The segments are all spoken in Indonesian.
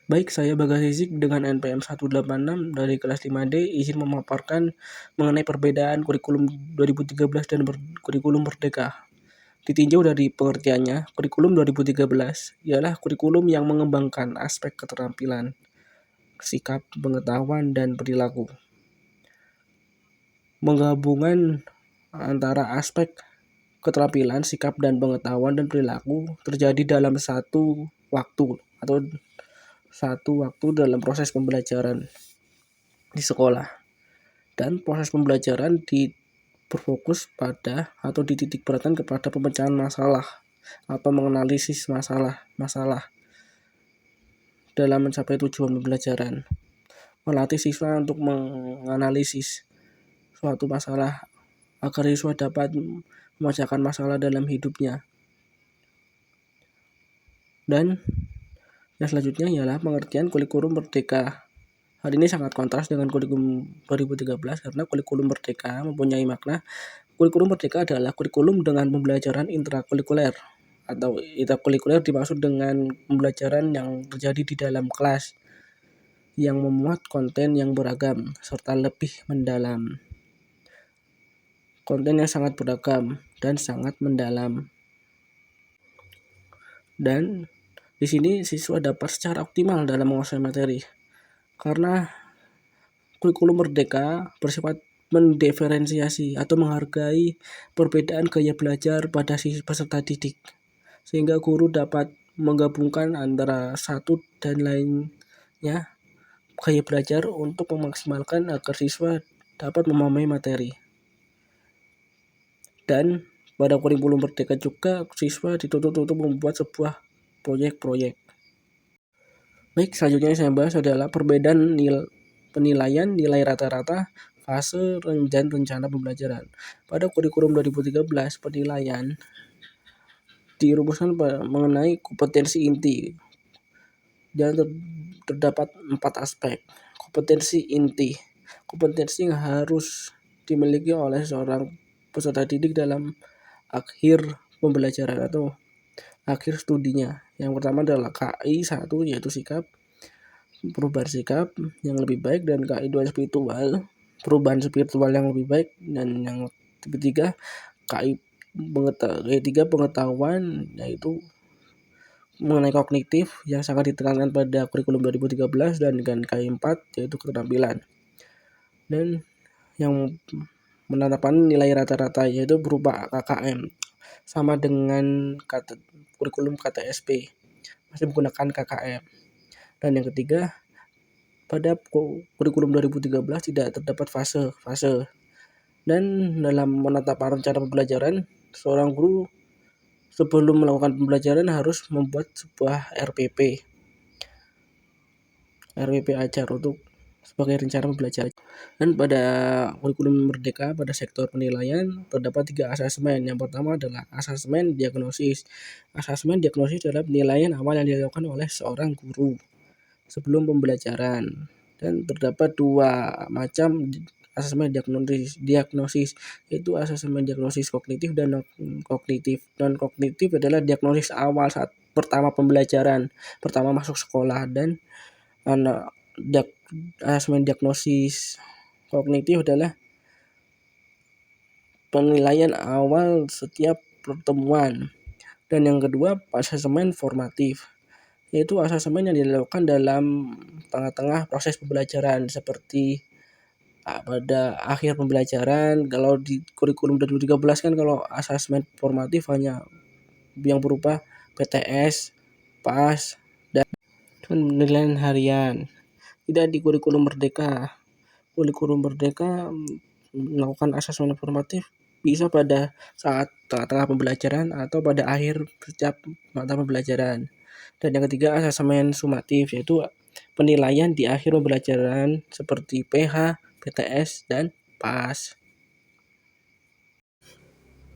Baik, saya Bagas Rizik dengan NPM 186 dari kelas 5D izin memaparkan mengenai perbedaan kurikulum 2013 dan kurikulum Merdeka. Ditinjau dari pengertiannya, kurikulum 2013 ialah kurikulum yang mengembangkan aspek keterampilan, sikap, pengetahuan, dan perilaku. Menggabungan antara aspek keterampilan, sikap, dan pengetahuan dan perilaku terjadi dalam satu waktu dalam proses pembelajaran di sekolah. Dan proses pembelajaran berfokus pada atau dititik beratkan kepada pemecahan masalah atau menganalisis masalah dalam mencapai tujuan pembelajaran. Melatih siswa untuk menganalisis suatu masalah agar siswa dapat memecahkan masalah dalam hidupnya. Dan yang selanjutnya ialah pengertian kurikulum Merdeka. Hal ini sangat kontras dengan kurikulum 2013 karena kurikulum Merdeka mempunyai makna. Kurikulum Merdeka adalah kurikulum dengan pembelajaran intrakurikuler atau intrakurikuler dimaksud dengan pembelajaran yang terjadi di dalam kelas yang memuat konten yang beragam serta lebih mendalam. Konten yang sangat beragam dan sangat mendalam. Dan di sini siswa dapat secara optimal dalam menguasai materi. Karena kurikulum Merdeka bersifat mendiferensiasi atau menghargai perbedaan gaya belajar pada peserta didik, sehingga guru dapat menggabungkan antara satu dan lainnya gaya belajar untuk memaksimalkan agar siswa dapat memahami materi. Dan pada kurikulum Merdeka juga siswa dituntut untuk membuat sebuah proyek-proyek. Baik, selanjutnya yang saya bahas adalah perbedaan penilaian nilai rata-rata fase dan rencana pembelajaran. Pada kurikulum 2013, penilaian dirumuskan mengenai kompetensi inti. Dan terdapat 4 aspek. Kompetensi inti. Kompetensi yang harus dimiliki oleh seorang peserta didik dalam akhir pembelajaran atau akhir studinya. Yang pertama adalah KI 1 yaitu sikap, perubahan sikap yang lebih baik, dan KI 2 spiritual, perubahan spiritual yang lebih baik, dan yang ketiga KI 3 pengetahuan yaitu mengenai kognitif yang sangat ditekankan pada kurikulum 2013, dan KI 4 yaitu keterampilan. Dan yang menetapkan nilai rata-rata yaitu berupa KKM sama dengan kurikulum KTSP, masih menggunakan KKM. Dan yang ketiga, pada kurikulum 2013 tidak terdapat fase. Dan dalam menetapkan rencana pembelajaran, seorang guru sebelum melakukan pembelajaran harus membuat sebuah RPP ajar untuk sebagai rencana pembelajaran. Dan pada kurikulum Merdeka pada sektor penilaian terdapat 3 asesmen. Yang pertama adalah asesmen diagnosis. Asesmen diagnosis adalah penilaian awal yang dilakukan oleh seorang guru sebelum pembelajaran. Dan terdapat 2 macam asesmen diagnosis, yaitu asesmen diagnosis kognitif dan kognitif. Dan kognitif adalah diagnosis awal saat pertama pembelajaran, pertama masuk sekolah. Dan asesmen diagnosis kognitif adalah penilaian awal setiap pertemuan. Dan yang kedua, asesmen formatif, yaitu asesmen yang dilakukan dalam tengah-tengah proses pembelajaran seperti pada akhir pembelajaran. Kalau di kurikulum 2013 kan kalau asesmen formatif hanya yang berupa PTS, PAS, dan penilaian harian. Tidak di kurikulum Merdeka. Kurikulum Merdeka melakukan asesmen formatif bisa pada saat tengah-tengah pembelajaran atau pada akhir setiap mata pembelajaran. Dan yang ketiga, asesmen sumatif, yaitu penilaian di akhir pembelajaran seperti PH, PTS, dan PAS.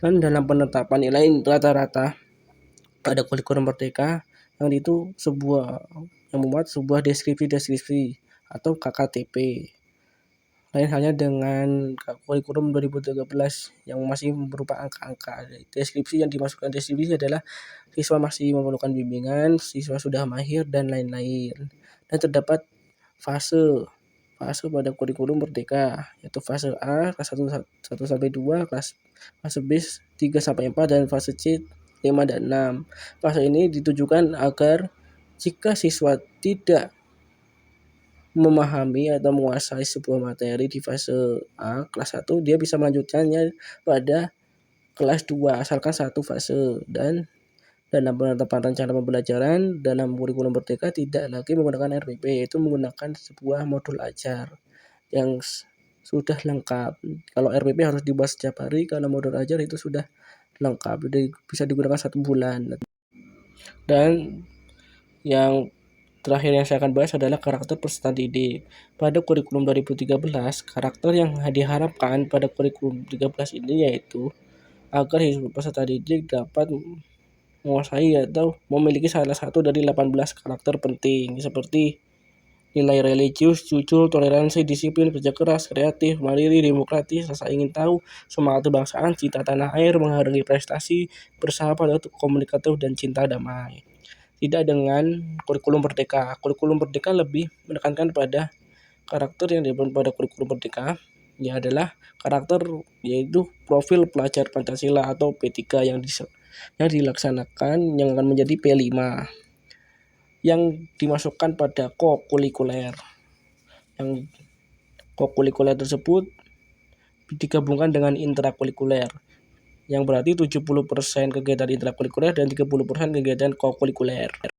Dan dalam penetapan nilai rata-rata pada kurikulum Merdeka, yang itu yang membuat sebuah deskripsi atau KKTP. Lain halnya dengan kurikulum 2013 yang masih berupa angka-angka. Deskripsi yang dimasukkan deskripsi adalah siswa masih memerlukan bimbingan, siswa sudah mahir, dan lain-lain. Dan terdapat fase pada kurikulum Merdeka, yaitu fase A kelas 1 sampai 2, fase B 3 sampai 4, dan fase C 5 dan 6. Fase ini ditujukan agar jika siswa tidak memahami atau menguasai sebuah materi di fase A kelas 1, dia bisa melanjutkannya pada kelas 2 asalkan satu fase. Dan dalam penetapan rencana pembelajaran dalam kurikulum Merdeka tidak lagi menggunakan RPP, yaitu menggunakan sebuah modul ajar yang sudah lengkap. Kalau RPP harus dibuat setiap hari, kalau modul ajar itu sudah lengkap, jadi bisa digunakan 1 bulan. Dan yang terakhir yang saya akan bahas adalah karakter peserta didik. Pada kurikulum 2013, karakter yang diharapkan pada kurikulum 13 ini yaitu agar peserta didik dapat menguasai atau memiliki salah satu dari 18 karakter penting seperti nilai religius, jujur, toleransi, disiplin, kerja keras, kreatif, mandiri, demokratis, rasa ingin tahu, semangat kebangsaan, cinta tanah air, menghargai prestasi, bersahabat, komunikatif, dan cinta damai. Tidak dengan kurikulum Merdeka. Kurikulum Merdeka lebih menekankan pada karakter yang dibangun pada kurikulum Merdeka, ya adalah karakter yaitu profil pelajar Pancasila atau P3 yang dilaksanakan yang akan menjadi P5 yang dimasukkan pada kokurikuler. Yang kokurikuler tersebut digabungkan dengan intrakurikuler, yang berarti 70% kegiatan intrakurikuler dan 30% kegiatan kokurikuler.